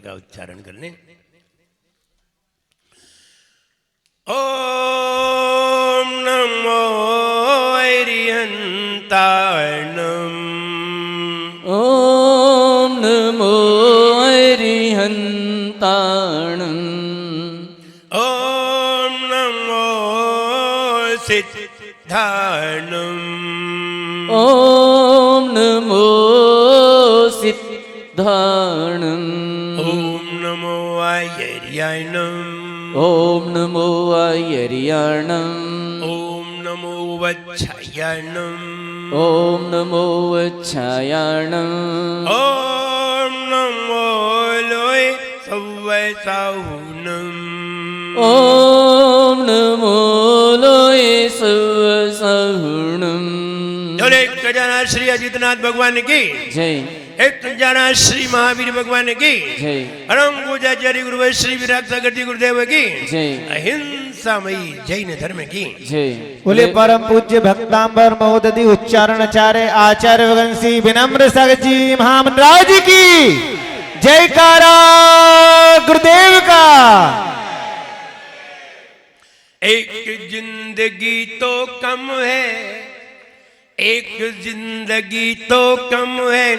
मंत्र का उच्चारण कर लें। ओम नमो अरिहंताणम। ओम नमो अरिहंताणम। ओम नमो सिद्धाणम। ओम नमो सिद्धाणम। ओम नमो आयर्याणम। ओम नमो आयर्याणम। ओम नमो वच्छायाणम। ओम नमो वच्छायाणम। ओम नमो लोय सव्वसाहुनम। ओम नमो लोय सव्वसाहुनम। एक खजाना श्री अजितनाथ भगवान की जय। एक खजाना श्री महावीर भगवान की जय। परम पूज्याचार्य गुरु श्री विराट सागर जी गुरुदेव की जय। अहिंसामयी जैन धर्म की जय। बोले परम पूज्य भक्तांबर महोदधि उच्चारणाचार्य आचार्य वंशी विनम्र सागर जी महामंडराज की जयकारा गुरुदेव का। एक जिंदगी तो कम है, एक जिंदगी तो कम है,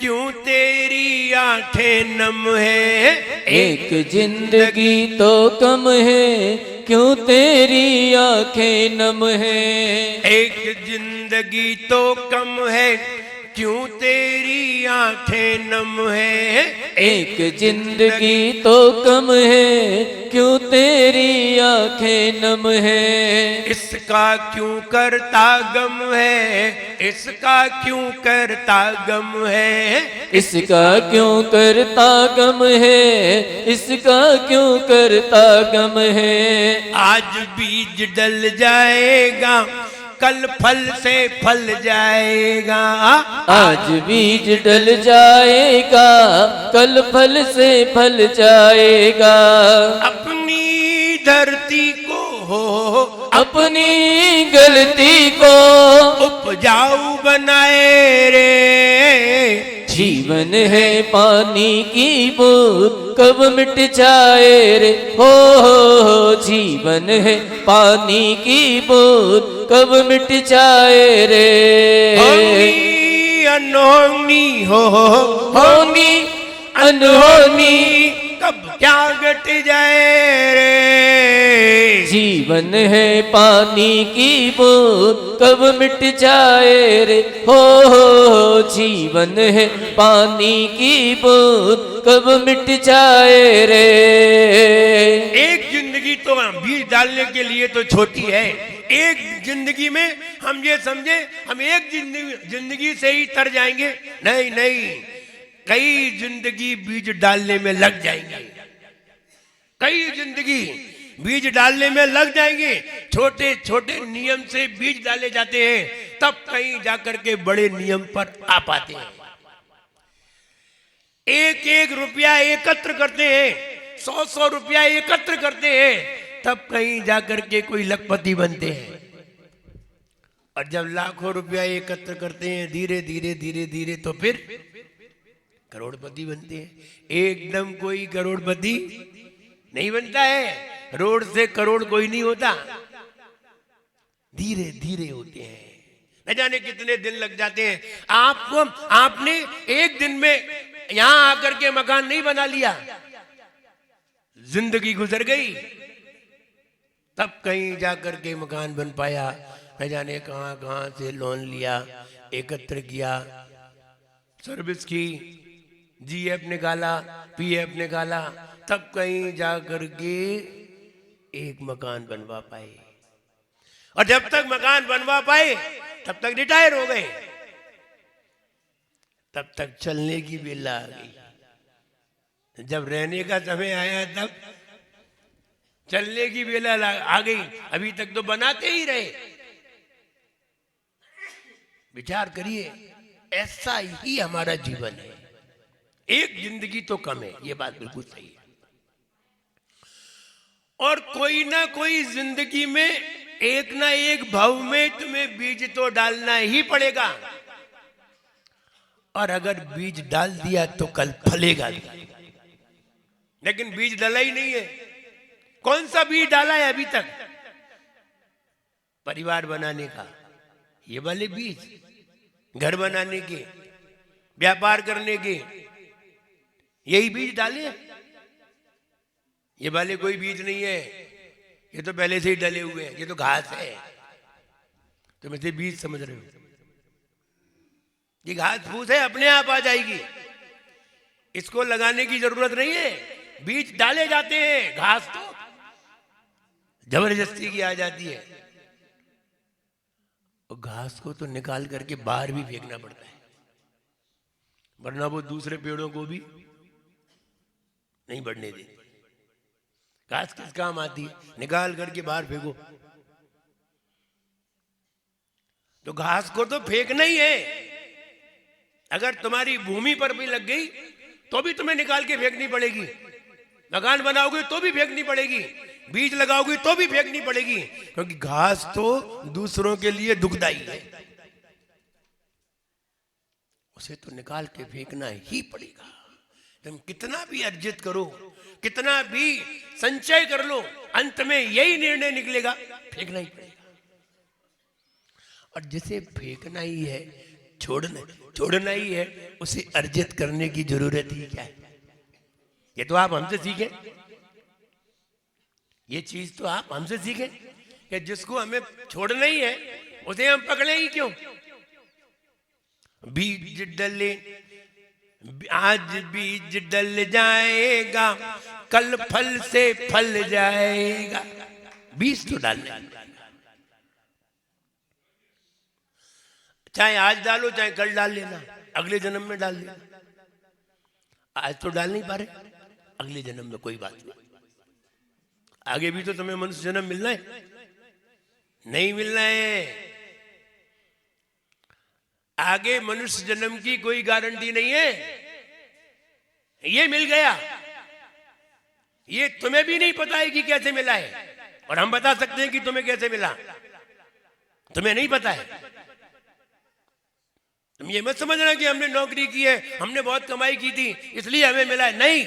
क्यों तेरी आंखें नम है। एक जिंदगी तो कम है, क्यों तेरी आंखें नम है। एक जिंदगी तो कम है, क्यों तेरी आंखें नम है। एक जिंदगी तो कम है, क्यों तेरी आंखें नम है। इसका क्यों करता गम है, इसका क्यों करता गम है। इसका क्यों करता गम है, इसका क्यों करता गम है। आज बीज डल जाएगा, कल फल से फल जाएगा। आज बीज डल जाएगा, कल फल से फल जाएगा। अपनी धरती को हो अपनी गलती को उपजाऊ बनाए रे। जीवन है पानी की बूंद, कब मिट जाए रे। हो जीवन है पानी की बूंद, कब मिट जाए रे। होनी अनहोनी होनी अनहोनी कब क्या घट जाए रे। जीवन है पानी की बूंद, कब मिट जाए रे। हो जीवन है पानी की बूंद, कब मिट जाए रे। एक जिंदगी तो बीज डालने के लिए तो छोटी है। एक जिंदगी में हम ये समझे हम एक जिंदगी से ही तर जाएंगे। नहीं नहीं, कई जिंदगी बीज डालने में लग जाएंगे। कई जिंदगी बीज डालने में लग जाएंगे। छोटे छोटे नियम से बीज डाले जाते हैं, तब कहीं जाकर के बड़े नियम पर आ पाते हैं। एक एक रुपया एकत्र करते हैं, 100 रुपया एकत्र करते हैं, तब कहीं जाकर के कोई लखपति बनते हैं। और जब लाखों रुपया एकत्र करते हैं धीरे धीरे धीरे धीरे तो फिर करोड़पति बनते हैं। एकदम कोई करोड़पति नहीं बनता है। रोड से करोड़ कोई नहीं होता, धीरे धीरे होते हैं। न जाने कितने दिन लग जाते हैं। आपने एक दिन में यहां आकर के मकान नहीं बना लिया, जिंदगी गुजर गई, तब कहीं जाकर के मकान बन पाया। न जाने कहां कहां से लोन लिया, एकत्र किया, सर्विस की, जीएफ निकाला, पीएफ निकाला, तब कहीं जाकर के एक मकान बनवा पाए। और जब तक मकान बनवा पाए तब तक रिटायर हो गए। तब तक चलने की बेला आ गई। जब रहने का समय आया तब चलने की बेला आ गई। अभी तक तो बनाते ही रहे। विचार करिए, ऐसा ही हमारा जीवन है। एक जिंदगी तो कम है, ये बात बिल्कुल सही है। और कोई ना कोई जिंदगी में एक ना एक भाव में तुम्हें बीज तो डालना ही पड़ेगा। और अगर बीज डाल दिया तो कल फलेगा। लेकिन बीज डाला ही नहीं है। कौन सा बीज डाला है अभी तक? परिवार बनाने का, ये वाले बीज, घर बनाने के, व्यापार करने के, यही बीज डाले। ये वाले कोई बीज नहीं है, ये तो पहले से ही डले हुए हैं। ये तो घास है, तुम इसे बीज समझ रहे हो। ये घास फूस है, अपने आप आ जाएगी, इसको लगाने की जरूरत नहीं है। बीज डाले जाते हैं, घास तो जबरदस्ती की आ जाती है। और घास को तो निकाल करके बाहर भी फेंकना पड़ता है, वरना वो दूसरे पेड़ों को भी नहीं बढ़ने देती। घास किस काम आती है? निकाल करके बाहर फेंको। तो घास को तो फेंकना ही है। अगर तुम्हारी भूमि पर भी लग गई तो भी तुम्हें निकाल के फेंकनी पड़ेगी। मकान बनाओगे तो भी फेंकनी पड़ेगी, बीज लगाओगे तो भी फेंकनी पड़ेगी, क्योंकि घास तो दूसरों के लिए दुखदाई है, उसे तो निकाल के फेंकना ही पड़ेगा। तुम कितना भी अर्जित करो, कितना भी संचय कर लो, अंत में यही निर्णय निकलेगा, फेंकना ही पड़ेगा। और जिसे फेंकना ही है, छोड़ना ही है, उसे अर्जित करने की जरूरत ही क्या है? ये तो आप हमसे सीखें, ये चीज तो आप हमसे सीखें कि जिसको हमें छोड़ना ही है उसे हम पकड़े ही क्यों? बीज डले, आज बीज डल जाएगा, कल फल से फल जाएगा। बीज तो डालना, चाहे आज डालो चाहे कल डाल लेना, अगले जन्म में डाल लेना। आज तो डाल नहीं पा रहे, अगले जन्म में कोई बात नहीं। आगे भी तो तुम्हें मनुष्य जन्म मिलना है, नहीं मिलना है। आगे मनुष्य जन्म की कोई गारंटी नहीं है। ये मिल गया, ये तुम्हें भी नहीं पता है कि कैसे मिला है, और हम बता सकते हैं कि तुम्हें कैसे मिला। तुम्हें नहीं पता है। तुम ये मत समझना कि हमने नौकरी की है, हमने बहुत कमाई की थी इसलिए हमें मिला है। नहीं,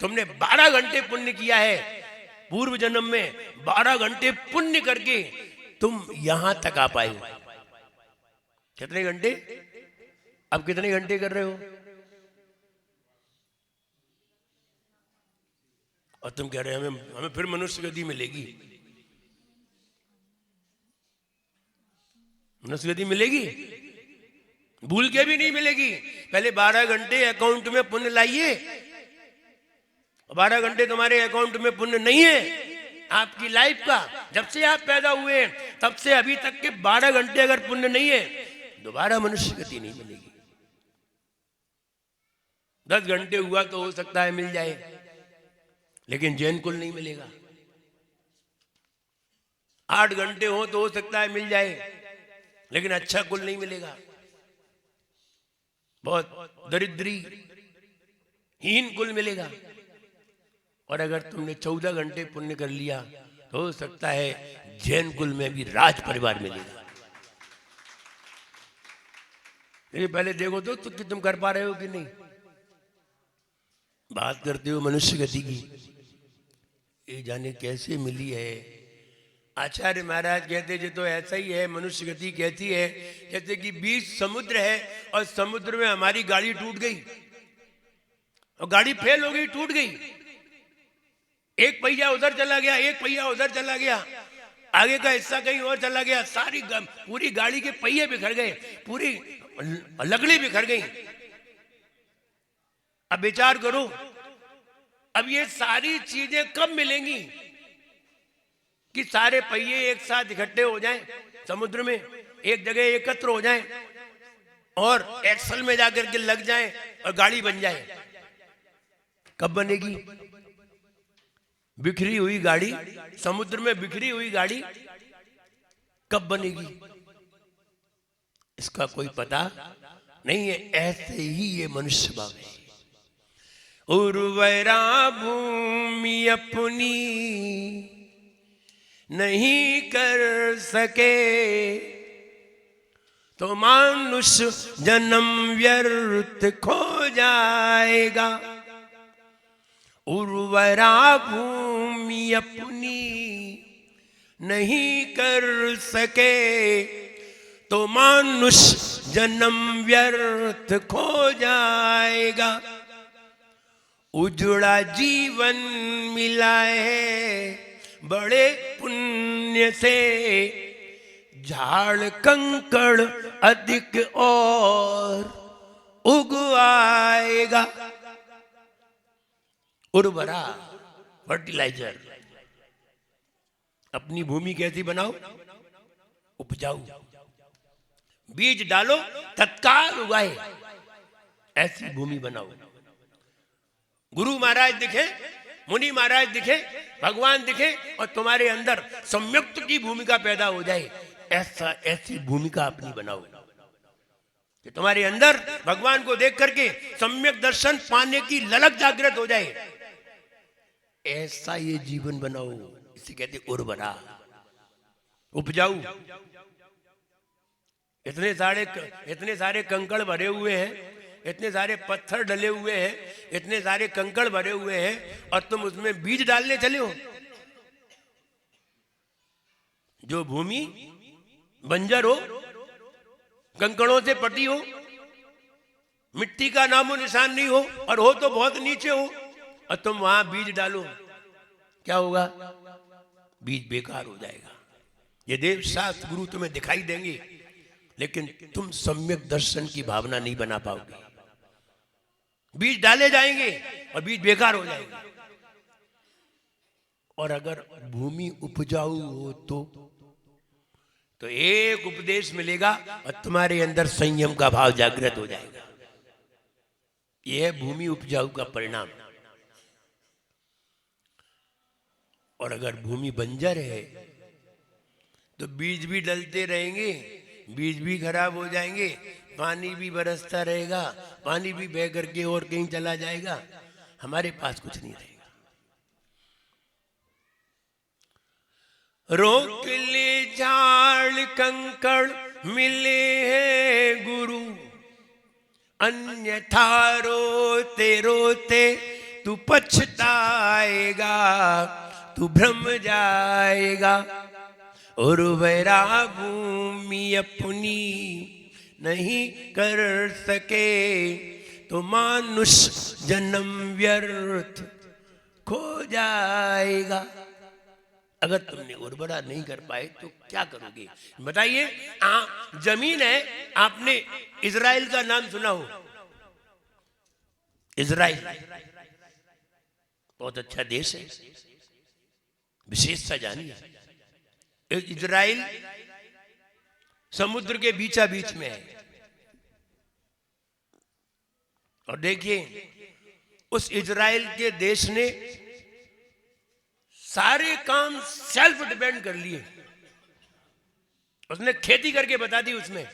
तुमने 12 घंटे पुण्य किया है पूर्व जन्म में, 12 घंटे पुण्य करके तुम यहां तक आ पाए हो। कितने घंटे? अब कितने घंटे कर रहे हो? और तुम कह रहे हो हमें फिर मनुष्य गति मिलेगी। मनुष्य गति मिलेगी? भूल के भी नहीं मिलेगी। पहले 12 घंटे अकाउंट में पुण्य लाइए। 12 घंटे तुम्हारे अकाउंट में पुण्य नहीं है आपकी लाइफ का, जब से आप पैदा हुए तब से अभी तक के 12 घंटे अगर पुण्य नहीं है, दोबारा मनुष्य गति नहीं मिलेगी। 10 घंटे हुआ तो हो सकता है मिल जाए, लेकिन जैन कुल नहीं मिलेगा। 8 घंटे हो तो हो सकता है मिल जाए, लेकिन अच्छा कुल नहीं मिलेगा। बहुत दरिद्री हीन कुल मिलेगा। और अगर तुमने 14 घंटे पुण्य कर लिया तो हो सकता है जैन कुल में भी राज परिवार मिलेगा। लेकिन पहले देखो तो कि तुम कर पा रहे हो कि नहीं। बात करते हो मनुष्य गति की, ये जाने कैसे मिली है। आचार्य महाराज कहते जी तो ऐसा ही है, मनुष्य गति कहती है जैसे कि बीच समुद्र है और समुद्र में हमारी गाड़ी टूट गई और गाड़ी फेल हो गई, टूट गई। एक पहिया उधर चला गया, एक पहिया उधर चला गया, आगे का हिस्सा कहीं और चला गया, सारी पूरी गाड़ी के पहिए बिखर गए, पूरी लकड़ी बिखर गई। अब विचार करो, अब ये सारी चीजें कब मिलेंगी कि सारे पहिए एक साथ इकट्ठे हो जाएं, समुद्र में एक जगह एकत्र हो जाएं और एक्सल में जाकर के लग जाएं और गाड़ी बन जाए। कब बनेगी? बिखरी हुई गाड़ी, समुद्र में बिखरी हुई गाड़ी कब बनेगी इसका कोई पता नहीं है। ऐसे ही ये मनुष्य भाव है। उर्वरा भूमि अपनी नहीं कर सके तो मानुष जन्म व्यर्थ खो जाएगा। उर्वरा भूमि अपनी नहीं कर सके तो मनुष्य जन्म व्यर्थ खो जाएगा। उजड़ा जीवन मिला है बड़े पुण्य से, झाड़ कंकड़ अधिक और उग आएगा। उर्वरा फर्टिलाइजर, अपनी भूमि कैसी बनाओ? उपजाऊ। बीज डालो तत्काल उगाए, ऐसी भूमि बनाओ। गुरु महाराज दिखे, मुनि महाराज दिखे, भगवान दिखे और तुम्हारे अंदर संयुक्त की भूमिका पैदा हो जाए, ऐसी भूमिका अपनी बनाओ कि तुम्हारे अंदर भगवान को देख करके सम्यक दर्शन पाने की ललक जागृत हो जाए। ऐसा ये जीवन बनाओ, इसे कहते उर्वरा, उपजाऊ। इतने सारे कंकड़ भरे हुए हैं, इतने सारे पत्थर डले हुए हैं, इतने सारे कंकड़ भरे हुए हैं और तुम उसमें बीज डालने चले हो। जो भूमि बंजर हो, कंकड़ों से पटी हो, मिट्टी का नामो निशान नहीं हो और हो तो बहुत नीचे हो और तुम वहां बीज डालो, क्या होगा? बीज बेकार हो जाएगा। ये देव शास्त्र गुरु तुम्हें दिखाई देंगे लेकिन तुम सम्यक दर्शन की भावना नहीं बना पाओगे। बीज डाले जाएंगे और बीज बेकार हो जाएंगे। और अगर भूमि उपजाऊ हो तो एक उपदेश मिलेगा और तुम्हारे अंदर संयम का भाव जागृत हो जाएगा। यह है भूमि उपजाऊ का परिणाम। और अगर भूमि बंजर है तो बीज भी डलते रहेंगे, बीज भी खराब हो जाएंगे, पानी भी बरसता रहेगा, पानी भी बह करके और कहीं चला जाएगा, हमारे पास कुछ नहीं रहेगा। रोक ले झाड़ कंकड़ मिले हैं गुरु, अन्यथा रोते रोते तू पछताएगा, तू भ्रम जाएगा। उर्वरा भूमि अपनी नहीं कर सके तो मनुष्य जन्म व्यर्थ खो जाएगा। अगर तुमने उर्वरा नहीं कर पाए तो क्या करोगे बताइए? जमीन है, आपने इजराइल का नाम सुना हो? इजराइल बहुत अच्छा देश है, विशेषता जानिए। इजराइल समुद्र के बीचा बीच में है और देखिए उस इजराइल के देश ने सारे काम सेल्फ डिपेंड कर लिए। उसने खेती करके बता दी उसमें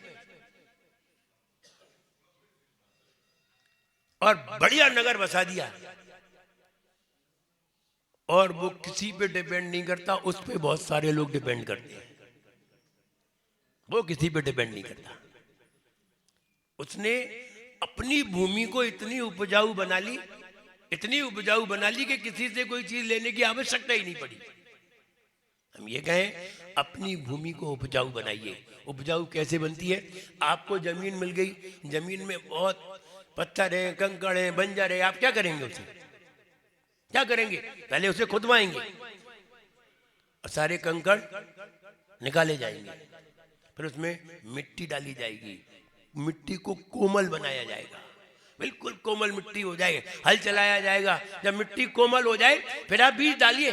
और बढ़िया नगर बसा दिया। और वो किसी पे डिपेंड नहीं करता, उस पे बहुत सारे लोग डिपेंड करते हैं। वो किसी पे डिपेंड नहीं करता। उसने अपनी भूमि को इतनी उपजाऊ बना ली, इतनी उपजाऊ बना ली कि किसी से कोई चीज लेने की आवश्यकता ही नहीं पड़ी। हम ये कहें अपनी भूमि को उपजाऊ बनाइए। उपजाऊ कैसे बनती है? आपको जमीन मिल गई, जमीन में बहुत पत्थर है, कंकड़ है, बंजर है, आप क्या करेंगे उसे? क्या करेंगे? पहले उसे खुदवाएंगे और सारे कंकड़ निकाले जाएंगे, फिर उसमें मिट्टी डाली जाएगी, मिट्टी को कोमल बनाया जाएगा, बिल्कुल कोमल मिट्टी हो जाए, हल चलाया जाएगा। जब मिट्टी कोमल हो जाए फिर आप बीज डालिए,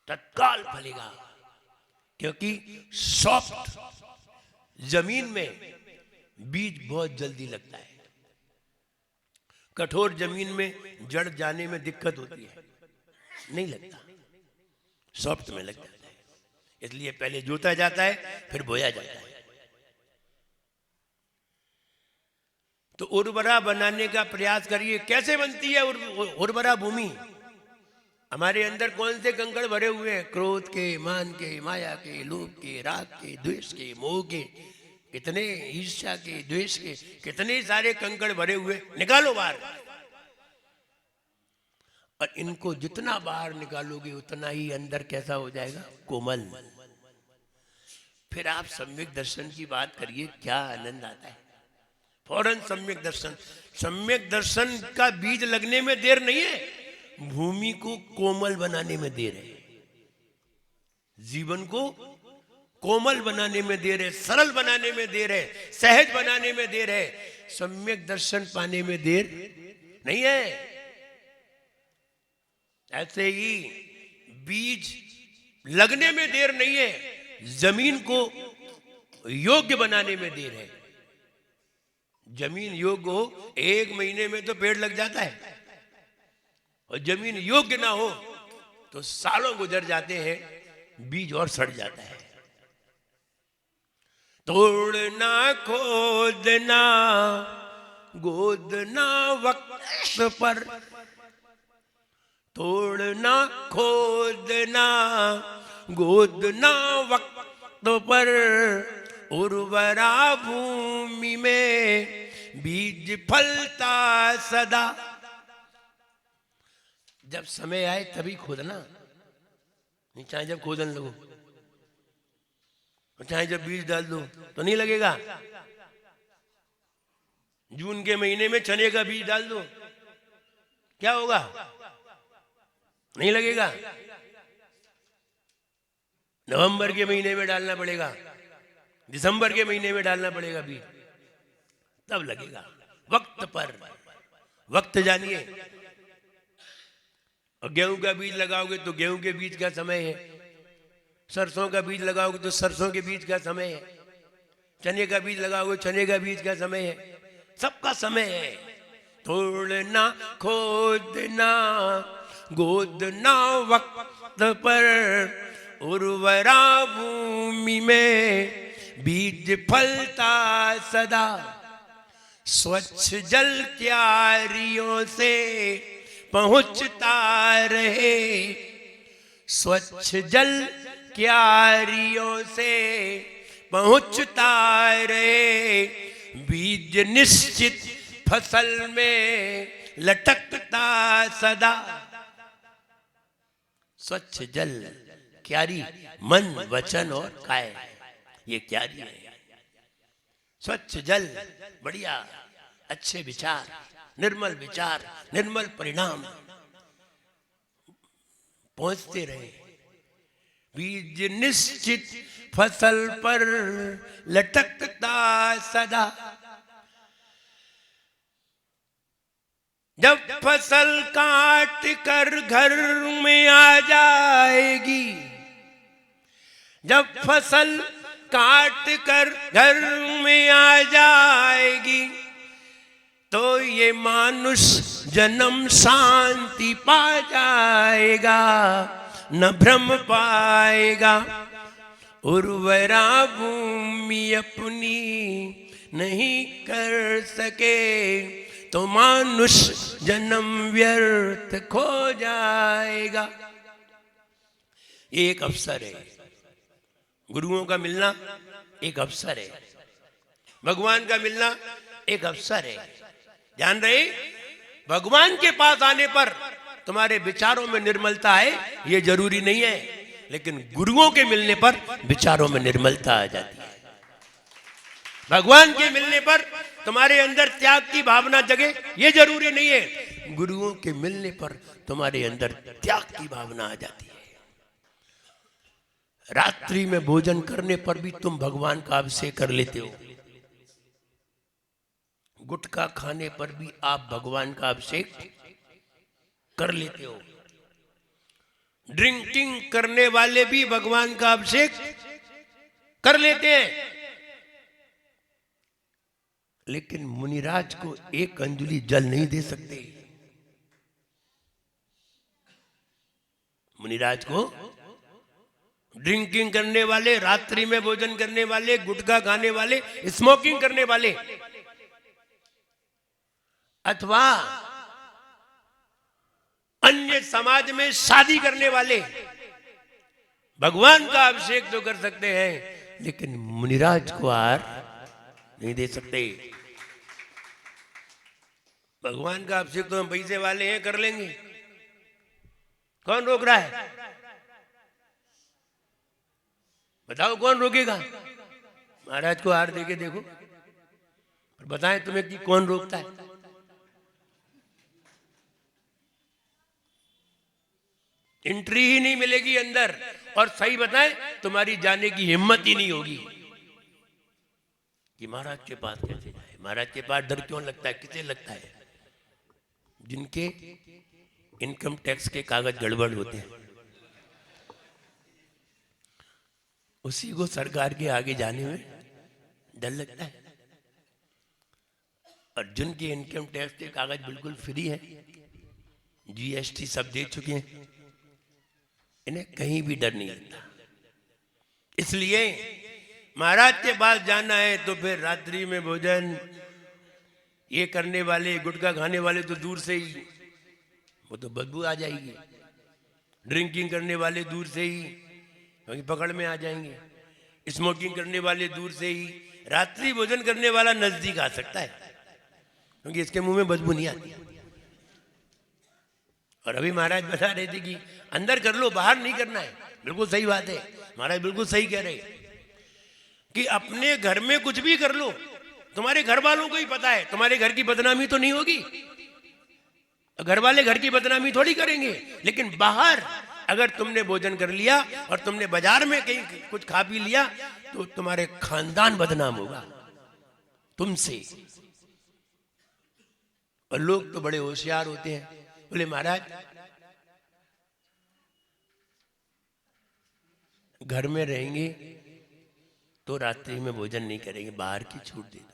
तत्काल फलेगा। क्योंकि सॉफ्ट जमीन में बीज बहुत जल्दी लगता है, कठोर जमीन में जड़ जाने में दिक्कत होती है, नहीं लगता, सॉफ्ट में लग जाता है। इसलिए पहले जोता जाता है फिर बोया जाता है। तो उर्वरा बनाने का प्रयास करिए। कैसे बनती है उर्वरा भूमि? हमारे अंदर कौन से कंकड़ भरे हुए हैं? क्रोध के, मान के, माया के, लोभ के, राग के, द्वेष के, मोह के, कितने ईर्ष्या के, द्वेष के, कितने सारे कंकड़ भरे हुए, निकालो बाहर। और इनको जितना बाहर निकालोगे उतना ही अंदर कैसा हो जाएगा, कोमल। फिर आप सम्यक दर्शन की बात करिए, क्या आनंद आता है। फौरन सम्यक दर्शन। सम्यक दर्शन का बीज लगने में देर नहीं है, भूमि को कोमल बनाने में देर है, जीवन को कोमल बनाने में देर है, सरल बनाने में देर है, सहज बनाने में देर है। सम्यक दर्शन पाने में देर नहीं है। ऐसे ही बीज लगने में देर नहीं है, जमीन को योग्य बनाने में देर है। जमीन योग्य हो, 1 महीने में तो पेड़ लग जाता है, और जमीन योग्य ना हो तो सालों गुजर जाते हैं, बीज और सड़ जाता है। तोड़ना खोदना गोदना वक्त पर, तोड़ना खोदना गोदना वक्त पर, उर्वरा भूमि में बीज फलता सदा। जब समय आए तभी खोदना, नहीं चाहे जब खोदन लगो, चाहे जब बीज डाल दो तो नहीं लगेगा। जून के महीने में चने का बीज डाल दो, क्या होगा, नहीं लगेगा। नवंबर के महीने में डालना पड़ेगा, दिसंबर के महीने में डालना पड़ेगा बीज, तब लगेगा। वक्त पर, वक्त जानिए। और गेहूं का बीज लगाओगे तो गेहूं के बीज का समय है, सरसों का बीज लगाओगे तो सरसों के बीज का समय है, चने का बीज लगाओगे चने का बीज का समय है, सबका समय है। तोड़ना खोदना गोदना वक्त पर, उर्वरा भूमि में बीज फलता सदा। स्वच्छ जल क्यारियों से पहुंचता रहे, स्वच्छ जल क्यारियों से पहुंचता रहे, बीज निश्चित फसल में लटकता सदा। स्वच्छ जल क्यारी, मन वचन और काया, ये क्यारी है। स्वच्छ जल, बढ़िया अच्छे विचार, निर्मल परिणाम पहुंचते रहे। बीज निश्चित फसल पर लटकता सदा। जब फसल काट कर घर में आ जाएगी, जब फसल काट कर घर में आ जाएगी, तो ये मानुष जन्म शांति पा जाएगा, न भ्रम पाएगा। उर्वरा भूमि अपनी नहीं कर सके, तो मानुष जन्म व्यर्थ खो जाएगा। ये एक अवसर है, गुरुओं का मिलना एक अवसर है, भगवान का मिलना एक अवसर है। ध्यान रहे, भगवान के पास आने पर तुम्हारे विचारों में निर्मलता है ये जरूरी नहीं है, लेकिन गुरुओं के मिलने पर विचारों में निर्मलता आ जाती है। भगवान के मिलने पर तुम्हारे अंदर त्याग की भावना जगे ये जरूरी नहीं है, गुरुओं के मिलने पर तुम्हारे अंदर त्याग की भावना आ जाती है। रात्रि में भोजन करने पर भी तुम भगवान का अभिषेक कर लेते हो, गुटखा खाने पर भी आप भगवान का अभिषेक कर लेते हो, ड्रिंकिंग करने वाले भी भगवान का अभिषेक कर लेते हैं। लेकिन मुनिराज को एक अंजलि जल नहीं दे सकते। मुनिराज को ड्रिंकिंग करने वाले, रात्रि में भोजन करने वाले, गुटखा खाने वाले, स्मोकिंग करने वाले, अथवा अन्य समाज में शादी करने वाले भगवान का अभिषेक तो कर सकते हैं, लेकिन मुनिराज को हार नहीं दे सकते। भगवान का अभिषेक तो हम पैसे वाले हैं, कर लेंगे, कौन रोक रहा है? बताओ कौन रोकेगा? महाराज को हार देके देखो और बताएं तुम्हें कि कौन रोकता है। एंट्री ही नहीं मिलेगी अंदर, और सही बताएं तुम्हारी जाने की हिम्मत ही नहीं होगी कि महाराज के पास कैसे जाए। महाराज के पास डर क्यों लगता है? किसे लगता है? जिनके इनकम टैक्स के कागज गड़बड़ होते हैं, उसी को सरकार के आगे जाने में डर लगता है। और जिनके इनकम टैक्स के कागज बिल्कुल फ्री है, जीएसटी सब दे चुके हैं, इन्हें कहीं भी डर नहीं लगता। इसलिए महाराज के पास जाना है तो फिर रात्रि में भोजन ये करने वाले, गुटखा खाने वाले तो दूर से ही, वो तो बदबू आ जाएगी। ड्रिंकिंग करने वाले दूर से ही, क्योंकि पकड़ में आ जाएंगे। स्मोकिंग करने वाले दूर से ही। रात्रि भोजन करने वाला नजदीक आ सकता है, क्योंकि इसके मुंह में बदबू नहीं आती। और अभी महाराज बता रहे थे कि अंदर कर लो, बाहर नहीं करना है। बिल्कुल सही बात है, महाराज बिल्कुल सही कह रहे कि अपने घर में कुछ भी कर लो, तुम्हारे घर वालों को ही पता है, तुम्हारे घर की बदनामी तो नहीं होगी। घर वाले घर की बदनामी थोड़ी करेंगे। लेकिन बाहर अगर तुमने भोजन कर लिया और तुमने बाजार में कहीं कुछ खा पी लिया, तो तुम्हारे खानदान बदनाम होगा तुमसे। और लोग तो बड़े होशियार होते हैं, बोले महाराज घर में रहेंगे तो रात्रि में भोजन नहीं करेंगे, बाहर की छूट दे दो।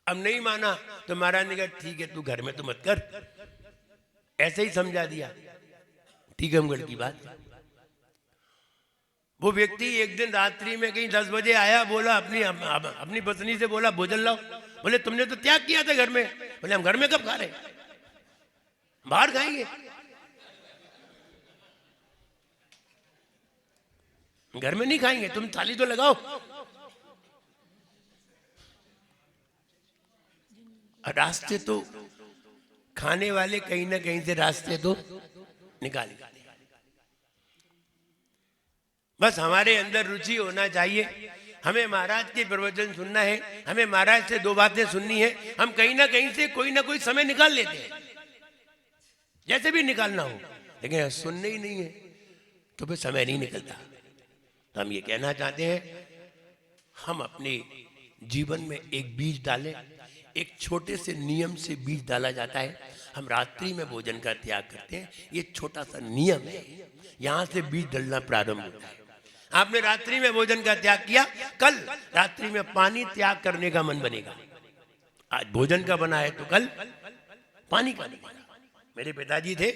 अब नहीं माना तो महाराज ने कहा ठीक है तू घर में तो मत कर, ऐसे ही समझा दिया। टीकमगढ़ की बात। वो व्यक्ति एक दिन रात्रि में कहीं 10 बजे आया, बोला अपनी पत्नी से बोला भोजन लाओ। बोले तुमने तो त्याग किया था घर में। बोले हम घर में कब खा रहे, बाहर खाएंगे। घर में नहीं खाएंगे, तुम थाली तो लगाओ। रास्ते तो खाने वाले कहीं ना कहीं से रास्ते तो निकालेंगे। बस हमारे अंदर रुचि होना चाहिए। हमें महाराज के प्रवचन सुनना है, हमें महाराज से 2 बातें सुननी है। हम कहीं ना कहीं से कोई ना कोई समय निकाल लेते हैं, जैसे भी निकालना हो, लेकिन सुनने ही नहीं है तो फिर समय नहीं निकलता। तो हम ये कहना चाहते हैं, हम अपने जीवन में एक बीज डालें। एक छोटे से नियम से बीज डाला जाता है। हम रात्रि में भोजन का त्याग करते हैं, ये छोटा सा नियम है, यहां से बीज डलना प्रारंभ होता है। आपने रात्रि में भोजन का त्याग किया, कल रात्रि में पानी त्याग करने का मन बनेगा। आज भोजन का बना है तो कल पानी का बनेगा। मेरे पिताजी थे,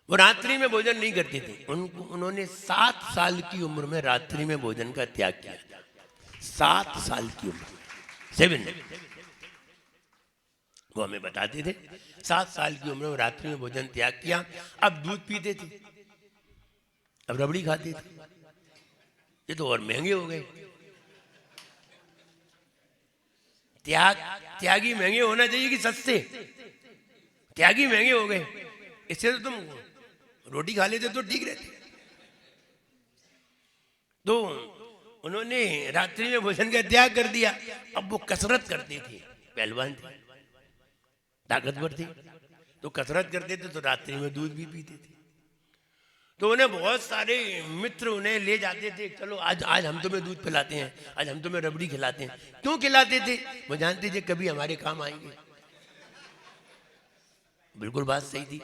वो रात्रि में भोजन नहीं करते थे। उन्होंने 7 साल की उम्र में रात्रि में भोजन का त्याग किया। 7 साल की उम्र, 7। वो हमें बताते थे 7 साल की उम्र में रात्रि में भोजन त्याग किया। अब दूध पीते थे, अब रबड़ी खाते थे। ये तो और महंगे हो गए। त्यागी महंगे होना चाहिए कि सस्ते? त्यागी महंगे हो गए। इससे तो तुम रोटी खा लेते तो ठीक रहते। तो उन्होंने रात्रि में भोजन का त्याग कर दिया। अब वो कसरत करते थे, पहलवान थे, ताकतवर थे, तो कसरत करते थे तो रात्रि में दूध भी पीते थे। तो उन्हें बहुत सारे मित्र उन्हें ले जाते थे, चलो आज हम तुम्हें दूध पिलाते हैं, आज हम तुम्हें रबड़ी खिलाते हैं। क्यों खिलाते थे? वो जानते थे कभी हमारे काम आएंगे। बिल्कुल बात सही थी।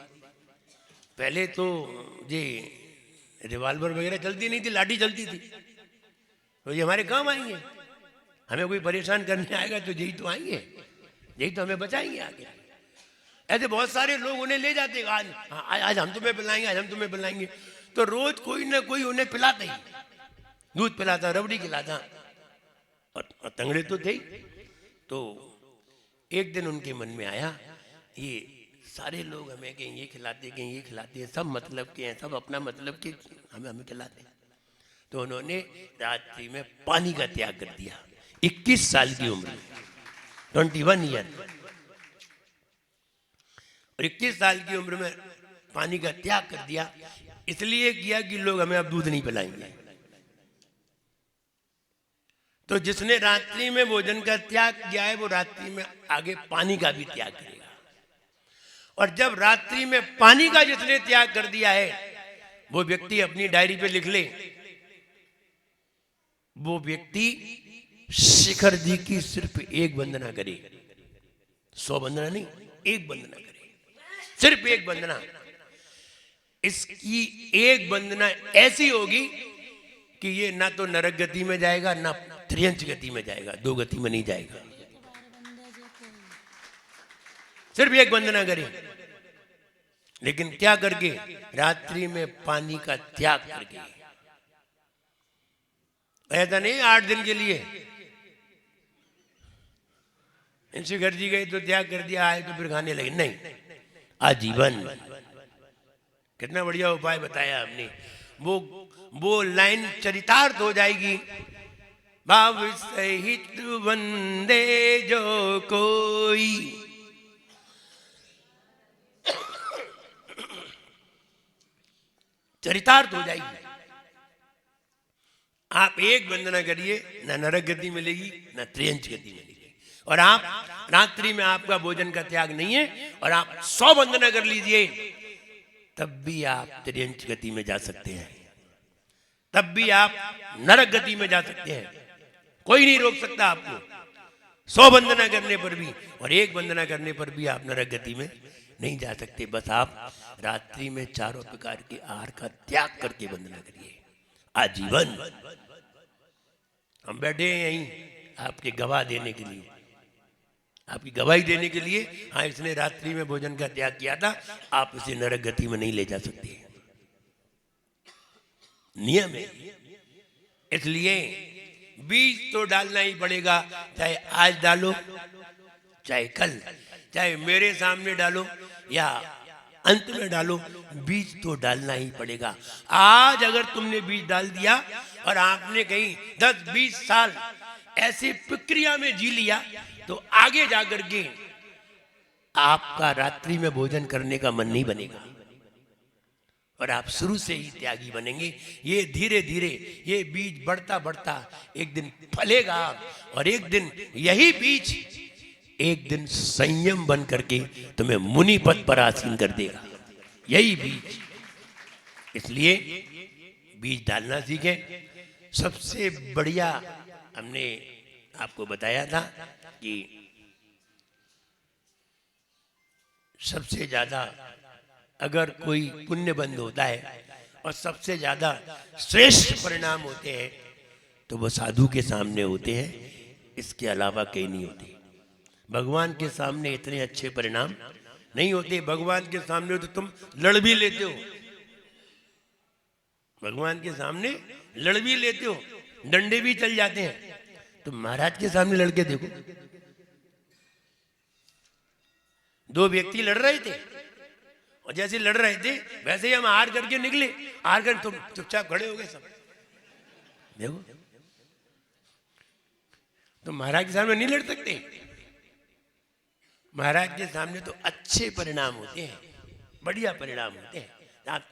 पहले तो ये रिवॉल्वर वगैरह चलती नहीं थी, लाठी चलती थी। तो ये हमारे काम आएंगे, हमें कोई परेशान करने आएगा तो यही तो आएंगे, यही तो हमें बचाएंगे आगे। ऐसे बहुत सारे लोग उन्हें ले जाते, आज हम तुम्हें पिलाएंगे, आज हम तुम्हें पिलाएंगे। तो रोज कोई ना कोई उन्हें पिलाता ही, दूध पिलाता, रबड़ी खिलाता, और तंगड़े तो थे। तो एक दिन उनके मन में आया, ये सारे लोग हमें कहीं ये खिलाते, कहीं ये खिलाते हैं, सब मतलब के हैं, सब अपना मतलब के हमें खिलाते हैं। तो उन्होंने रात्रि में पानी का त्याग कर दिया। 21 साल की उम्र, 21 ईयर। और 21 साल की उम्र में पानी का त्याग कर दिया। इसलिए किया कि लोग हमें अब दूध नहीं पिलाएंगे। तो जिसने रात्रि में भोजन का त्याग किया है वो रात्रि में आगे पानी का भी त्याग करेगा। और जब रात्रि में पानी का जिसने त्याग कर दिया है वो व्यक्ति अपनी डायरी पे लिख ले, वो व्यक्ति शिखर जी की सिर्फ एक वंदना करे, 100 वंदना नहीं, एक वंदना करे, सिर्फ एक वंदना। इसकी एक वंदना ऐसी होगी कि ये ना तो नरक गति में जाएगा ना त्रियंच गति में जाएगा, 2 गति में नहीं जाएगा। सिर्फ एक वंदना करे, लेकिन क्या करके? रात्रि में पानी का त्याग करके। ऐसा नहीं 8 दिन के लिए इनसे घर जी गए तो त्याग कर दिया, आए तो फिर खाने लगे, नहीं, आजीवन। कितना बढ़िया उपाय बताया हमने। वो लाइन चरितार्थ हो जाएगी। भाव सहित वंदे जो कोई, चरितार्थ हो जाएगी। आप एक वंदना करिए, ना नरक गति मिलेगी ना त्रियंच गति मिलेगी। और आप रात्रि में आपका भोजन का त्याग नहीं है और आप 100 वंदना कर लीजिए, तब भी आप त्रियंच गति में जा सकते हैं, तब भी आप नरक गति में जा सकते हैं। कोई नहीं रोक सकता आपको 100 वंदना करने पर भी, और एक वंदना करने पर भी आप नरक गति में नहीं जा सकते। बस आप रात्रि में चारों प्रकार के आहार का त्याग करके वंदना करिए, आजीवन। हम बैठे हैं यहीं आपके गवाह देने के लिए, आपकी गवाही देने के लिए। हाँ, इसने रात्रि में भोजन का त्याग किया था, आप इसे नरक गति में नहीं ले जा सकते, नियम है। इसलिए बीज तो डालना ही पड़ेगा, चाहे आज डालो चाहे कल, चाहे मेरे सामने डालो या अंत में डालो, बीज तो डालना ही पड़ेगा। आज अगर तुमने बीज डाल दिया और आपने कहीं 10-20 साल ऐसी प्रक्रिया में जी लिया, तो आगे जाकर के आपका रात्रि में भोजन करने का मन नहीं बनेगा और आप शुरू से ही त्यागी बनेंगे। ये धीरे धीरे ये बीज बढ़ता बढ़ता एक दिन फलेगा और एक दिन यही बीज एक दिन संयम बन करके तुम्हें मुनि पद पर आसीन कर देगा, यही बीज। इसलिए बीज डालना सीखें। सबसे बढ़िया हमने आपको बताया था कि सबसे ज्यादा अगर कोई पुण्य बंद होता है और सबसे ज्यादा श्रेष्ठ परिणाम होते हैं तो वो साधु के सामने होते हैं, इसके अलावा कहीं नहीं होते। भगवान के सामने इतने अच्छे परिणाम नहीं होते। भगवान के सामने तो तुम लड़ भी लेते हो, भगवान के सामने लड़ भी लेते हो, डंडे भी चल जाते हैं। तो महाराज के सामने लड़के देखो, 2 व्यक्ति लड़ रहे थे और जैसे लड़ रहे थे वैसे ही हम हार करके निकले, हार कर तुम चुपचाप खड़े हो गए सब। देखो, तो महाराज के सामने नहीं लड़ सकते। महाराज के सामने तो अच्छे परिणाम होते हैं, बढ़िया परिणाम होते हैं। आप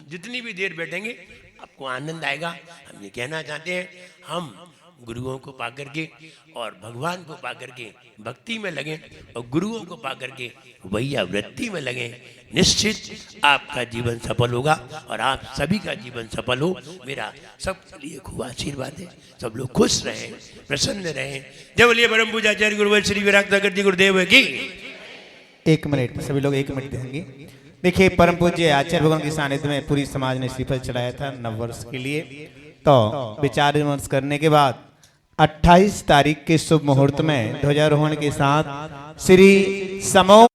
जितनी भी देर बैठेंगे आपको आनंद आएगा। हम ये कहना चाहते हैं, हम गुरुओं को पा करके और भगवान को पा करके भक्ति में लगे और गुरुओं को पा करके वैया वृत्ति में लगे, निश्चित आपका जीवन सफल होगा और आप सभी का जीवन सफल हो। मेरा सबके लिए खूब आशीर्वाद है। सब लोग खुश रहें, प्रसन्न रहें। जय बोलिए परम पूज्याचार्य गुरुवर श्री विराट सागर जी गुरुदेव की। 1 मिनट, सभी लोग 1 मिनट देंगे। देखिए, परम पूज्य आचार्य भगवान के सानिध्य में पूरी समाज ने श्रीफल चढ़ाया था नववर्ष के लिए। तो विचार विमर्श करने के बाद 28 तारीख के शुभ मुहूर्त में ध्वजारोहण के साथ श्री समो